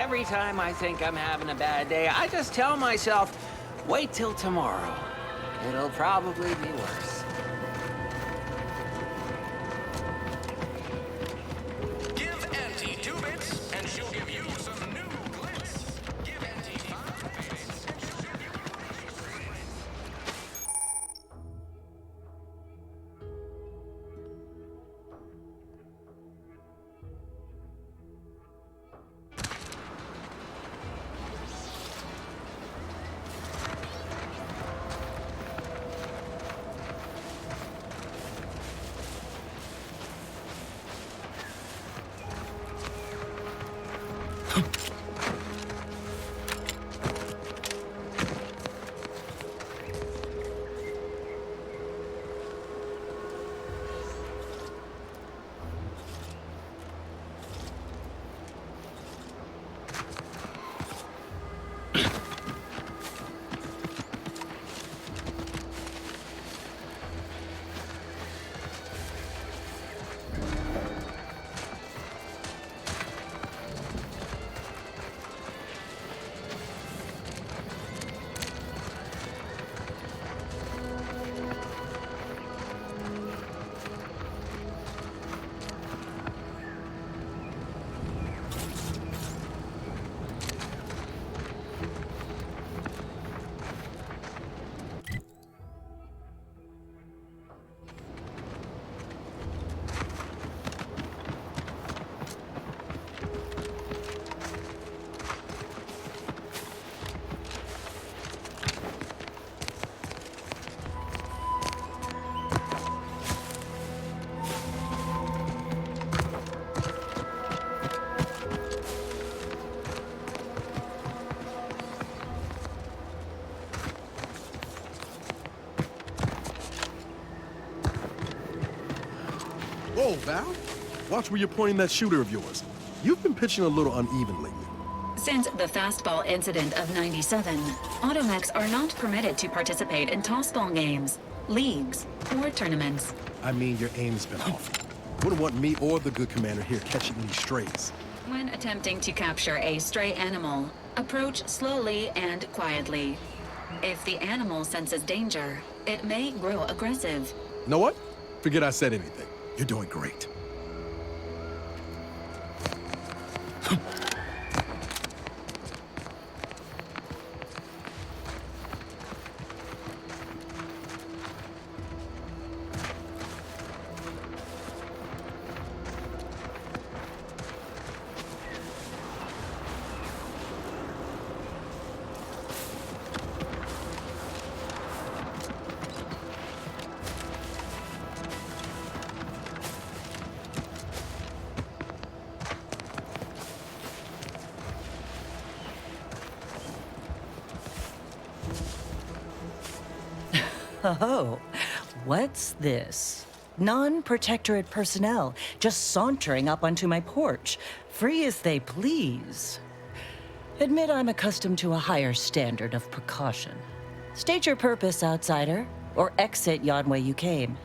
Every time I think I'm having a bad day, I just tell myself, wait till tomorrow. It'll probably be worse. Give Auntie 2 bits, and she'll give you some new glitz. Give Auntie 5 bits, and she'll give you Whoa, Val. Watch where you're pointing that shooter of yours. You've been pitching a little uneven lately. Since the fastball incident of '97, automechs are not permitted to participate in tossball games, leagues, or tournaments. I mean, your aim's been off. Wouldn't want me or the good commander here catching any strays. When attempting to capture a stray animal, approach slowly and quietly. If the animal senses danger, it may grow aggressive. Know what? Forget I said anything. You're doing great. Oh, what's this? Non-protectorate personnel just sauntering up onto my porch, free as they please. Admit I'm accustomed to a higher standard of precaution. State your purpose, outsider, or exit yon way you came.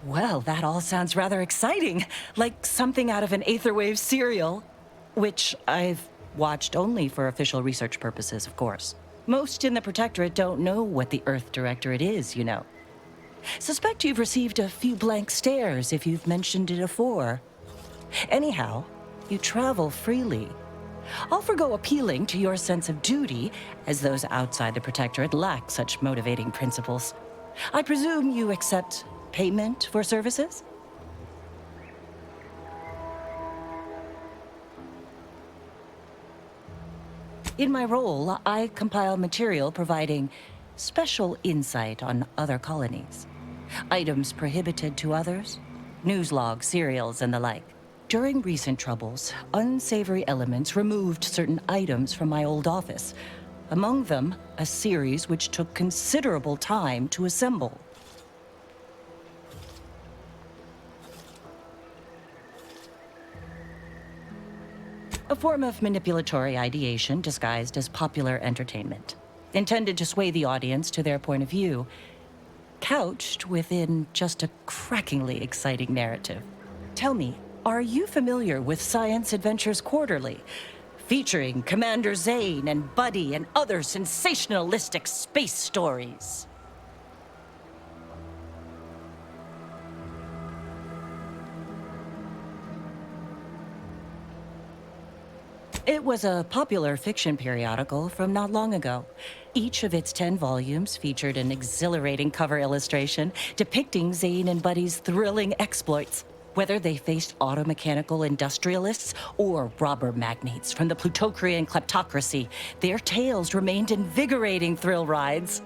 Well, that all sounds rather exciting, like something out of an Aetherwave serial, which I've watched only for official research purposes, of course. Most in the Protectorate don't know what the Earth Directorate is, you know. Suspect you've received a few blank stares if you've mentioned it afore. Anyhow, you travel freely. I'll forgo appealing to your sense of duty, as those outside the Protectorate lack such motivating principles. I presume you accept payment for services? In my role, I compile material providing special insight on other colonies. Items prohibited to others, news logs, serials, and the like. During recent troubles, unsavory elements removed certain items from my old office. Among them, a series which took considerable time to assemble. A form of manipulatory ideation disguised as popular entertainment. intended to sway the audience to their point of view, couched within just a crackingly exciting narrative. Tell me, are you familiar with Science Adventures Quarterly, featuring Commander Zane and Buddy and other sensationalistic space stories? It was a popular fiction periodical from not long ago. Each of its 10 volumes featured an exhilarating cover illustration depicting Zane and Buddy's thrilling exploits. Whether they faced automechanical industrialists or robber magnates from the Plutocrian kleptocracy, their tales remained invigorating thrill rides.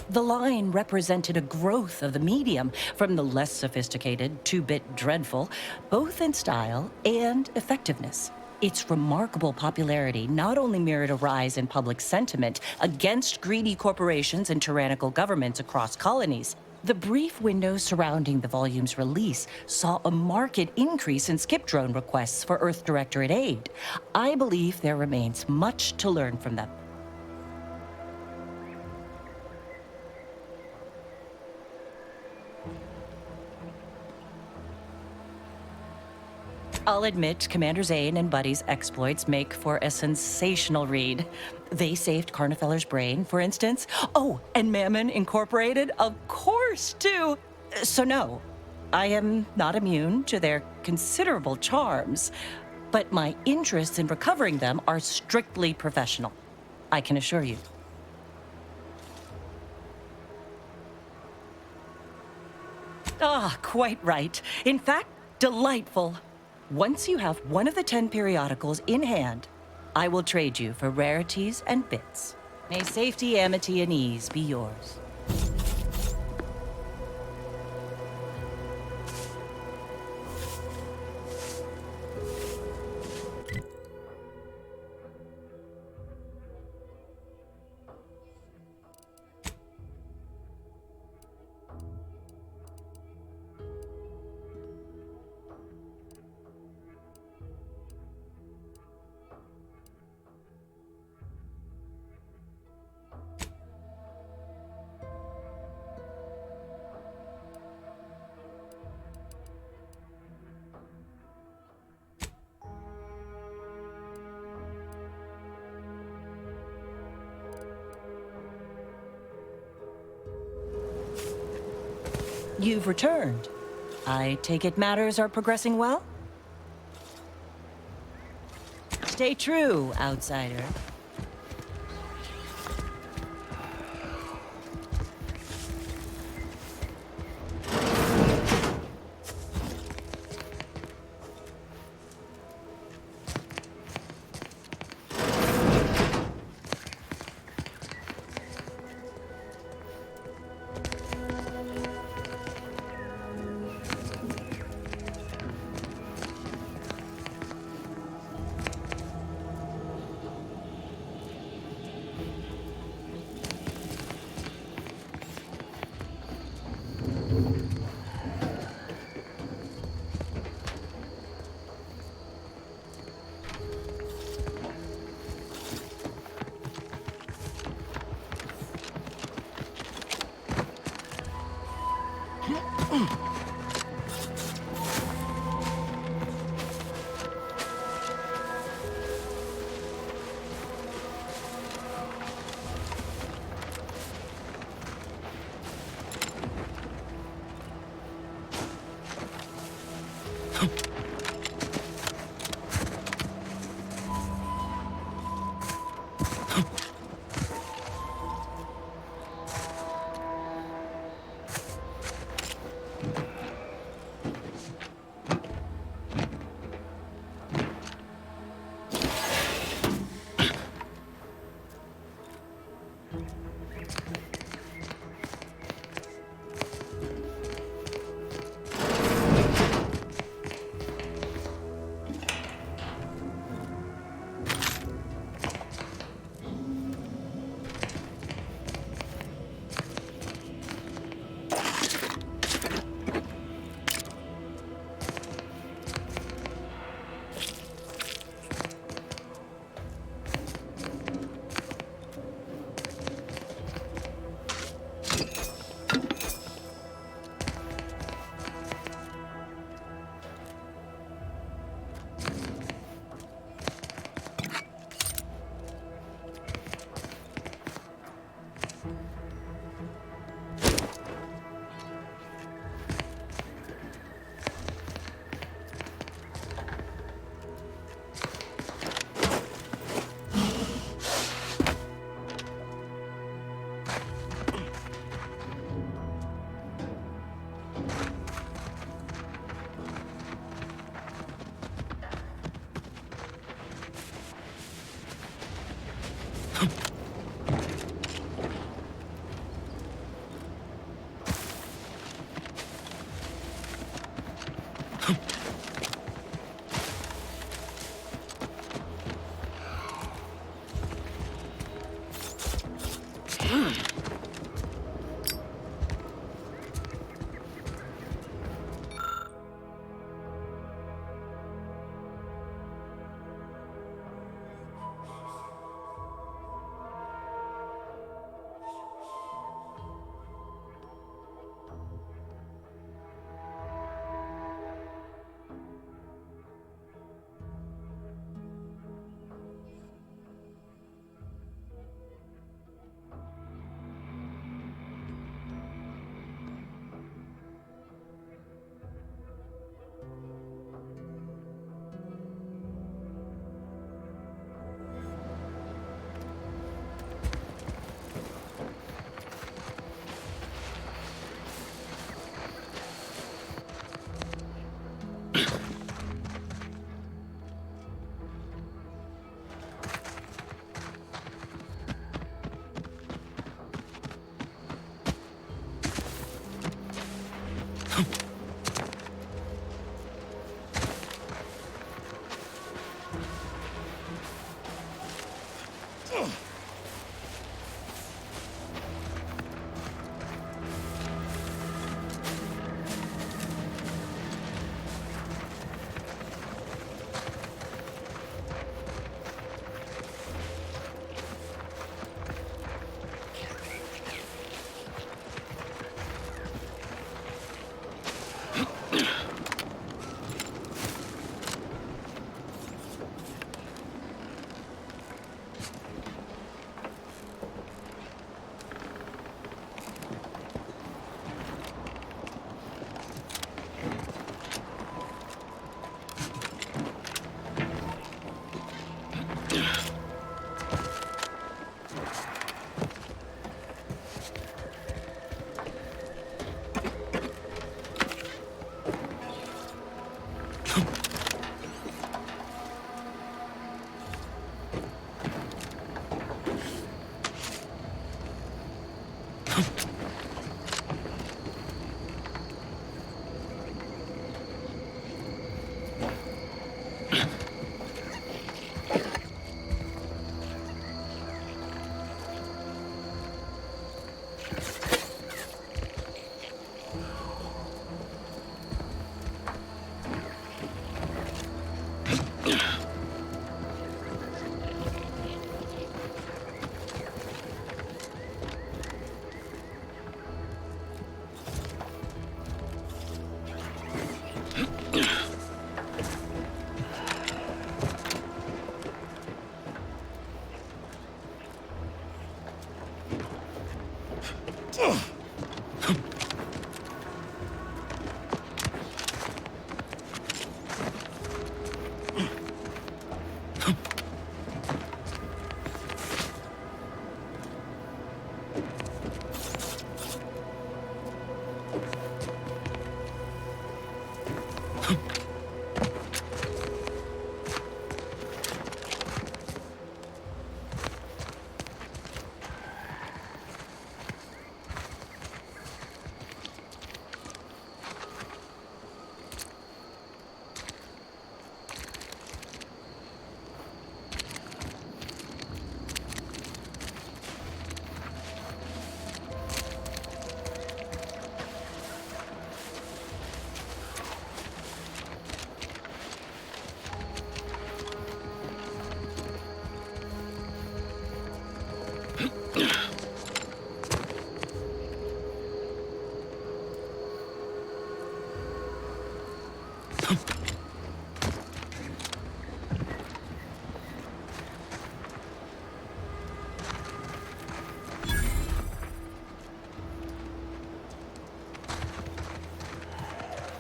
The line represented a growth of the medium from the less sophisticated 2-bit dreadful, both in style and effectiveness. Its remarkable popularity not only mirrored a rise in public sentiment against greedy corporations and tyrannical governments across colonies. The brief window surrounding the volume's release saw a marked increase in skip drone requests for Earth Directorate aid. I believe there remains much to learn from them. I'll admit, Commander Zane and Buddy's exploits make for a sensational read. They saved Carnifeller's brain, for instance. Oh, and Mammon Incorporated, of course, too. So no, I am not immune to their considerable charms, but my interests in recovering them are strictly professional, I can assure you. Ah, quite right. In fact, delightful. Once you have one of the 10 periodicals in hand, I will trade you for rarities and bits. May safety, amity, and ease be yours. You've returned. I take it matters are progressing well? Stay true, outsider.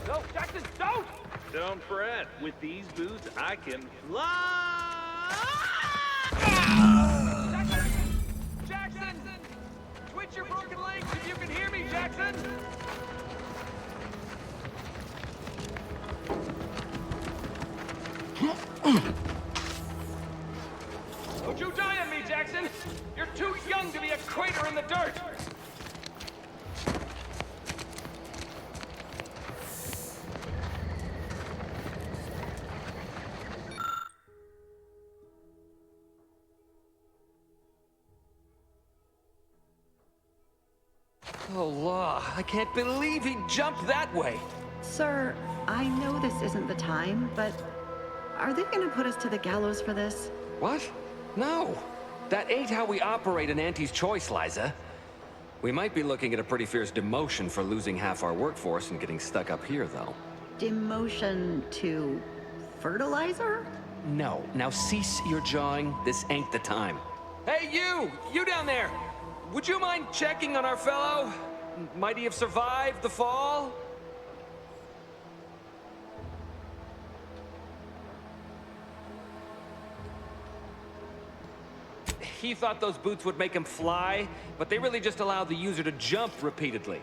No, Jackson, don't! Don't fret. With these boots, I can fly! Jackson! Jackson! Twitch your broken legs if you can hear me, Jackson! Don't you die on me, Jackson! too young to be a crater in the dirt! Oh, law, I can't believe he jumped that way. Sir, I know this isn't the time, but are they gonna put us to the gallows for this? What? No. That ain't how we operate in Auntie's Choice, Liza. We might be looking at a pretty fierce demotion for losing half our workforce and getting stuck up here, though. Demotion to fertilizer? No. Now cease your jawing. This ain't the time. Hey, you! You down there! Would you mind checking on our fellow? Might he have survived the fall? He thought those boots would make him fly, but they really just allow the user to jump repeatedly.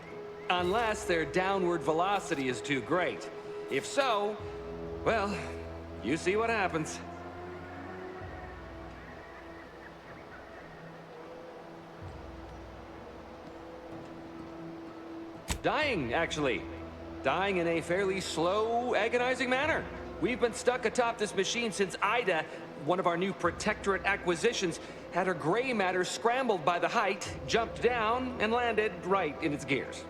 Unless their downward velocity is too great. If so, well, you see what happens. Dying, actually. Dying in a fairly slow, agonizing manner. We've been stuck atop this machine since Ida, one of our new Protectorate acquisitions, had her gray matter scrambled by the height, jumped down, and landed right in its gears.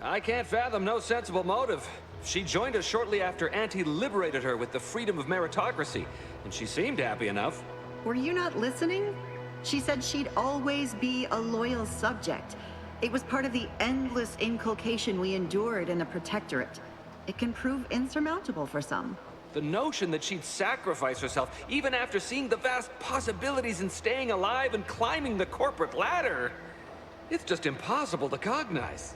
I can't fathom no sensible motive. She joined us shortly after Auntie liberated her with the freedom of meritocracy, and she seemed happy enough. Were you not listening? She said she'd always be a loyal subject. It was part of the endless inculcation we endured in the Protectorate. It can prove insurmountable for some. The notion that she'd sacrifice herself, even after seeing the vast possibilities in staying alive and climbing the corporate ladder, it's just impossible to cognize.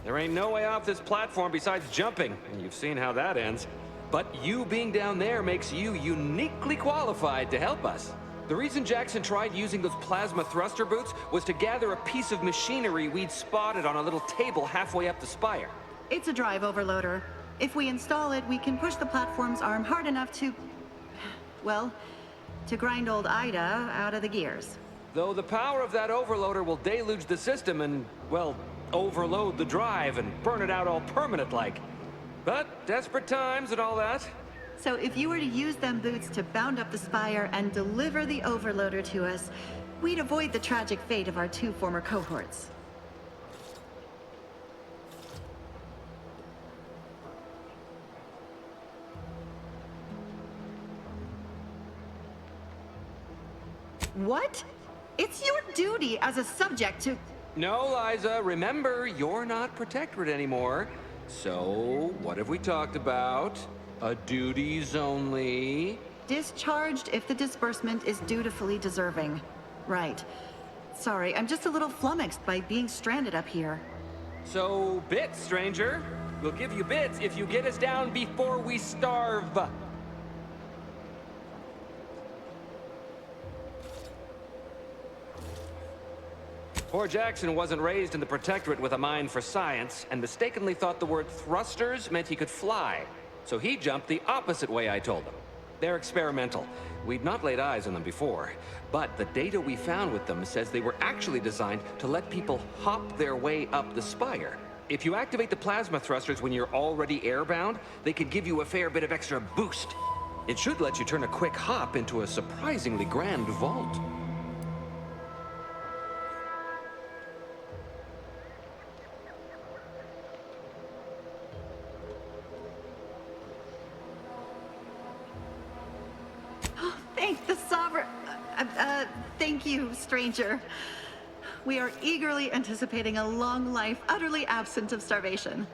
There ain't no way off this platform besides jumping, and you've seen how that ends. But you being down there makes you uniquely qualified to help us. The reason Jackson tried using those plasma thruster boots was to gather a piece of machinery we'd spotted on a little table halfway up the spire. It's a drive overloader. If we install it, we can push the platform's arm hard enough to... well, to grind old Ida out of the gears. Though the power of that overloader will deluge the system and, well, overload the drive and burn it out all permanent-like. But desperate times and all that. So if you were to use them boots to bound up the spire and deliver the overloader to us, we'd avoid the tragic fate of our two former cohorts. What? It's your duty as a subject to... No, Liza, remember, you're not Protectorate anymore. So, what have we talked about? A duties only. Discharged if the disbursement is dutifully deserving. Right. Sorry, I'm just a little flummoxed by being stranded up here. So, bits, stranger. We'll give you bits if you get us down before we starve. Poor Jackson wasn't raised in the Protectorate with a mind for science, and mistakenly thought the word thrusters meant he could fly. So he jumped the opposite way I told him. They're experimental. We'd not laid eyes on them before, but the data we found with them says they were actually designed to let people hop their way up the spire. If you activate the plasma thrusters when you're already airbound, they could give you a fair bit of extra boost. It should let you turn a quick hop into a surprisingly grand vault. Thank the Sovereign... thank you, stranger. We are eagerly anticipating a long life utterly absent of starvation.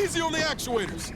Easy on the actuators.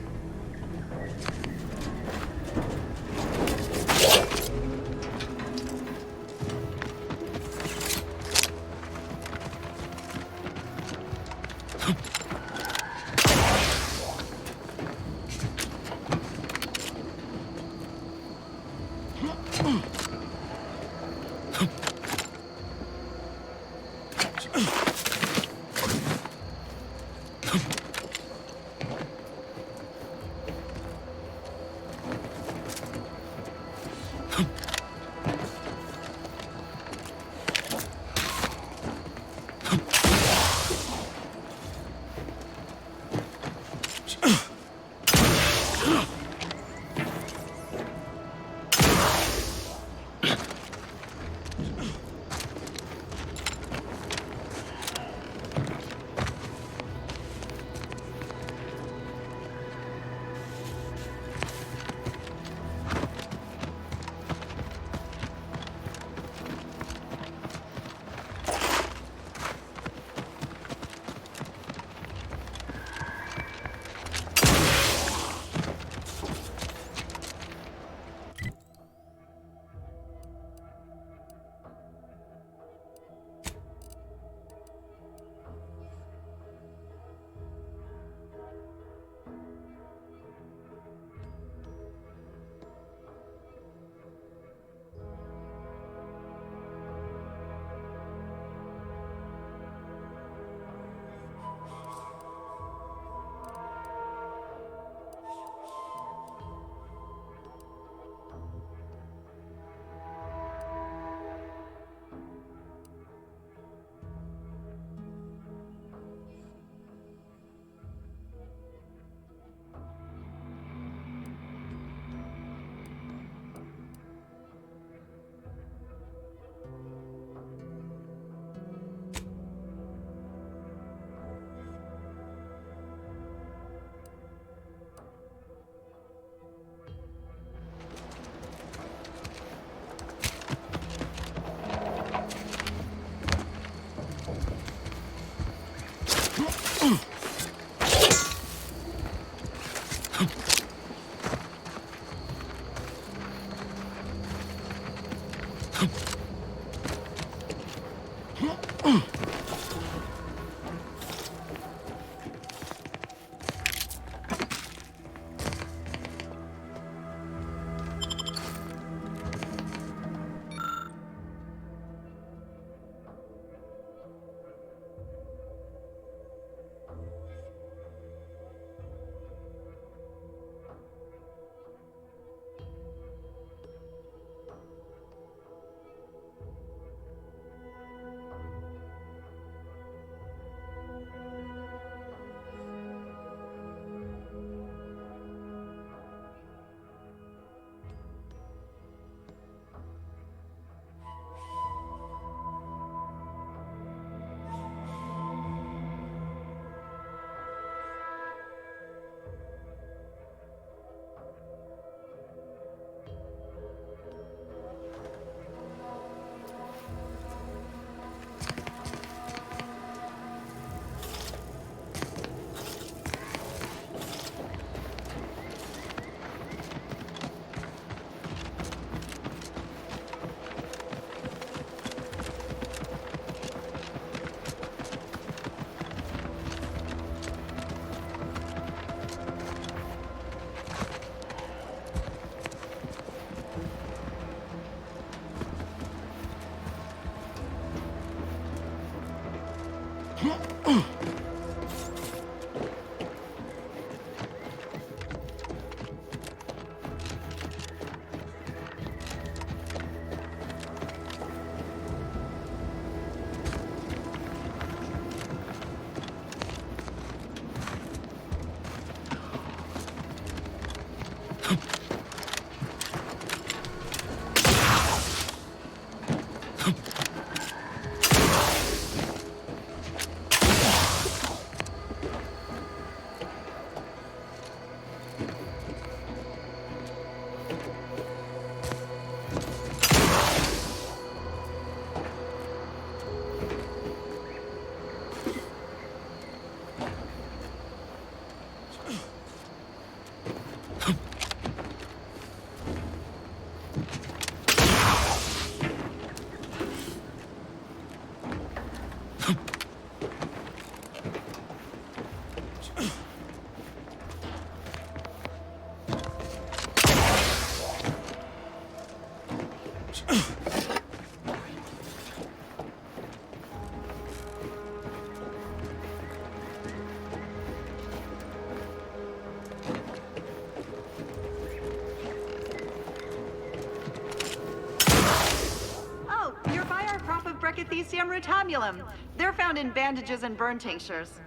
trichothecium rutamulum. They're found in bandages and burn tinctures.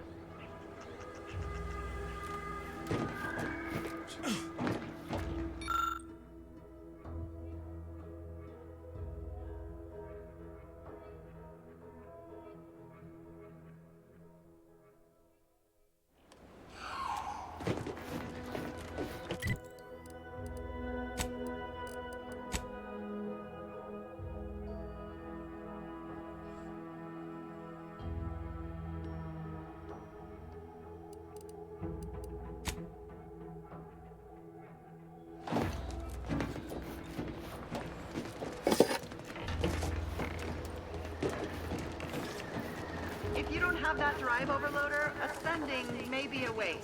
If you don't have that drive overloader, ascending may be a waste.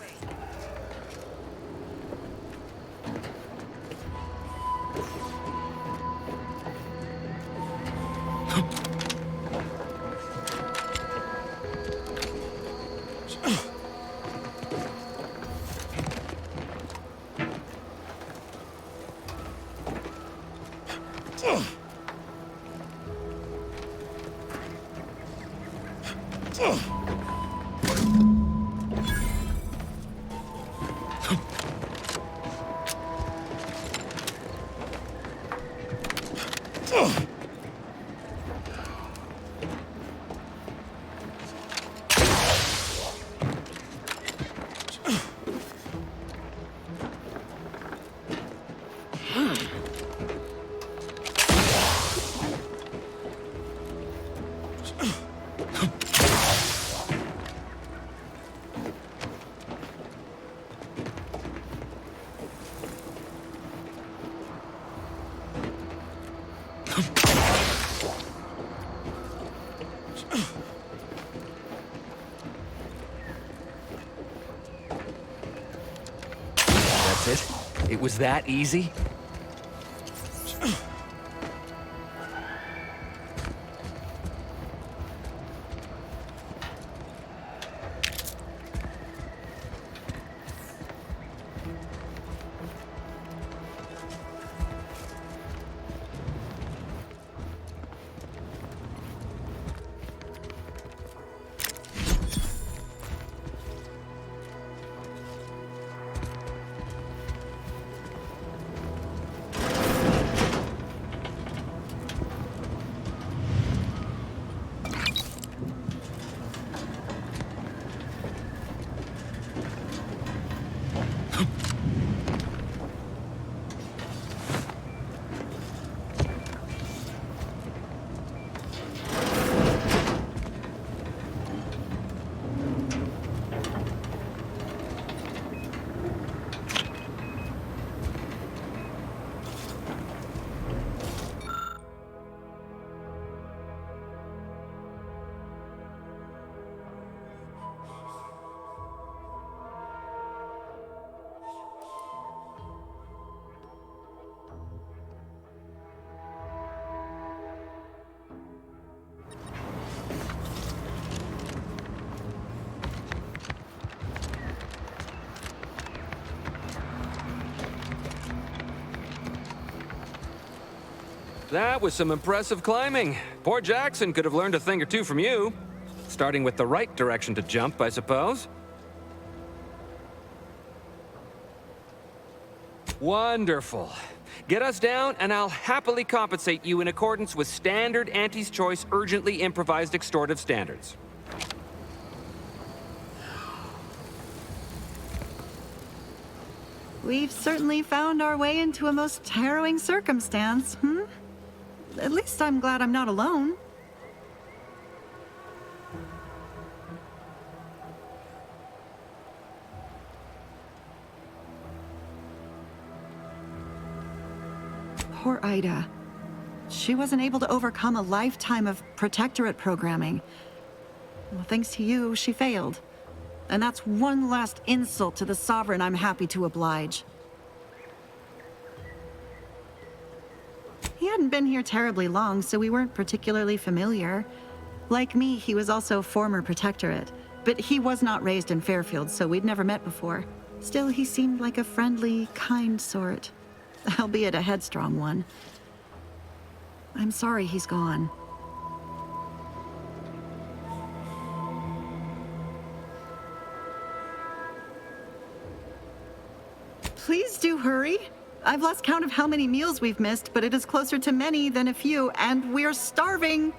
That's it? It was that easy? That was some impressive climbing. Poor Jackson could have learned a thing or two from you. Starting with the right direction to jump, I suppose. Wonderful. Get us down, and I'll happily compensate you in accordance with standard Auntie's Choice urgently improvised extortive standards. We've certainly found our way into a most harrowing circumstance, At least I'm glad I'm not alone. Poor Ida. She wasn't able to overcome a lifetime of protectorate programming. Well, thanks to you, she failed. And that's one last insult to the Sovereign I'm happy to oblige. He hadn't been here terribly long, so we weren't particularly familiar. Like me, he was also former protectorate, but he was not raised in Fairfield, so we'd never met before. Still, he seemed like a friendly, kind sort, albeit a headstrong one. I'm sorry he's gone. Please do hurry. I've lost count of how many meals we've missed, but it is closer to many than a few, and we're starving.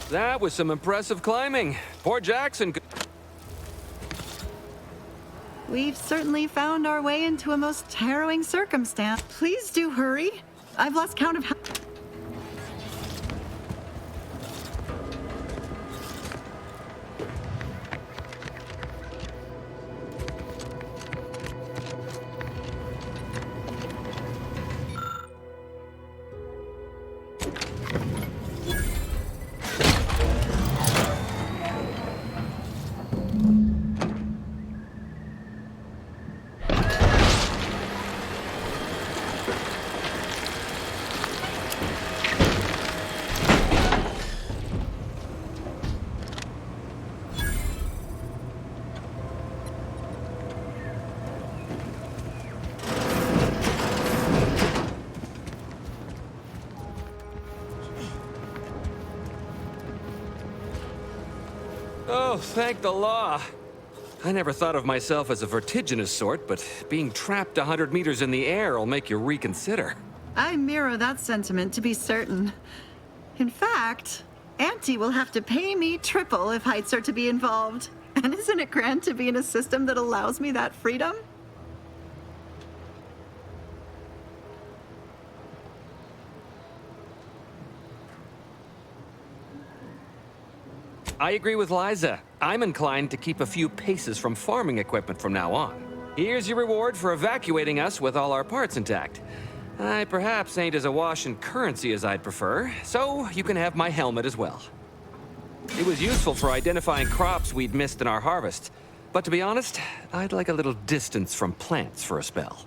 That was some impressive climbing. Poor Jackson could... We've certainly found our way into a most harrowing circumstance. Please do hurry. I've lost count of how... Oh, thank the law. I never thought of myself as a vertiginous sort, but being trapped 100 meters in the air will make you reconsider. I mirror that sentiment, to be certain. In fact, Auntie will have to pay me triple if heights are to be involved. And isn't it grand to be in a system that allows me that freedom? I agree with Liza. I'm inclined to keep a few paces from farming equipment from now on. Here's your reward for evacuating us with all our parts intact. I perhaps ain't as awash in currency as I'd prefer, so you can have my helmet as well. It was useful for identifying crops we'd missed in our harvest, but to be honest, I'd like a little distance from plants for a spell.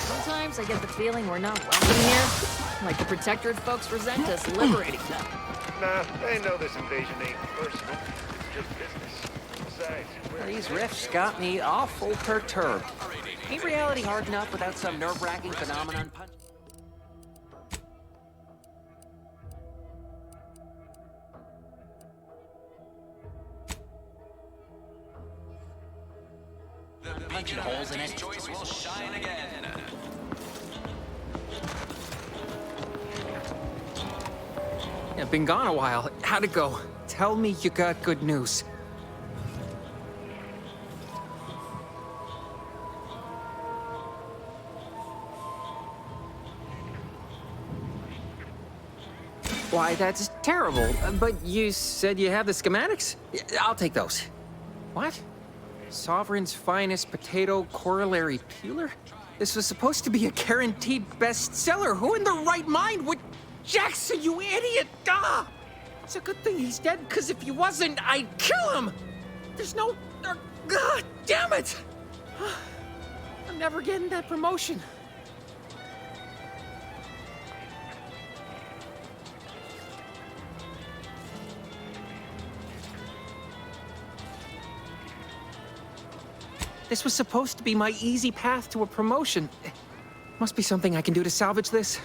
Sometimes I get the feeling we're not welcome here. Like the Protectorate folks resent us liberating them. Nah, they know this invasion ain't personal. It's just business. These riffs got me awful perturbed. Ain't reality hard enough without some nerve-wracking phenomenon punch? Punching holes in it. Choice will shine again. Yeah, been gone a while. How'd it go? Tell me you got good news. Why, that's terrible. But you said you have the schematics? Yeah, I'll take those. What? Sovereign's finest potato corollary peeler? This was supposed to be a guaranteed bestseller. Who in their right mind would... Jackson, you idiot! Ah! It's a good thing he's dead, because if he wasn't, I'd kill him! There's no... God damn it! I'm never getting that promotion. This was supposed to be my easy path to a promotion. Must be something I can do to salvage this.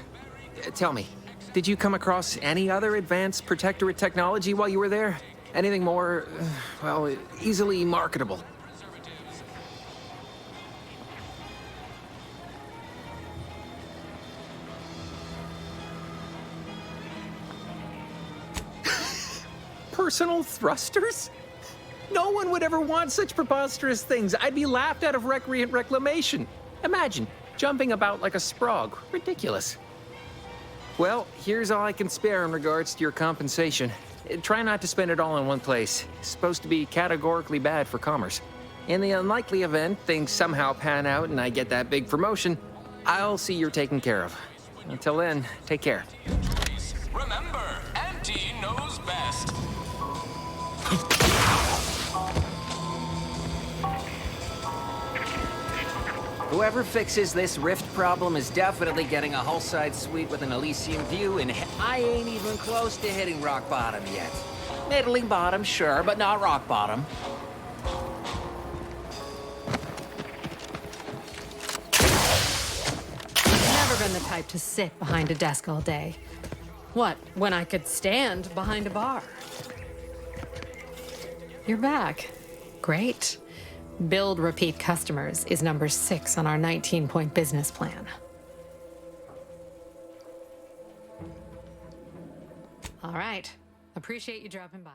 Tell me, did you come across any other advanced protectorate technology while you were there? Anything more, well, easily marketable? Personal thrusters? No one would ever want such preposterous things. I'd be laughed out of recreant reclamation. Imagine, jumping about like a sprog. Ridiculous. Well, here's all I can spare in regards to your compensation. Try not to spend it all in one place. It's supposed to be categorically bad for commerce. In the unlikely event things somehow pan out and I get that big promotion, I'll see you're taken care of. Until then, take care. Remember, Auntie knows best. Whoever fixes this rift problem is definitely getting a hull-side suite with an Elysium view, and I ain't even close to hitting rock bottom yet. Middling bottom, sure, but not rock bottom. Never been the type to sit behind a desk all day. What, when I could stand behind a bar? You're back. Great. Build repeat customers is number 6 on our 19-point business plan. All right. Appreciate you dropping by.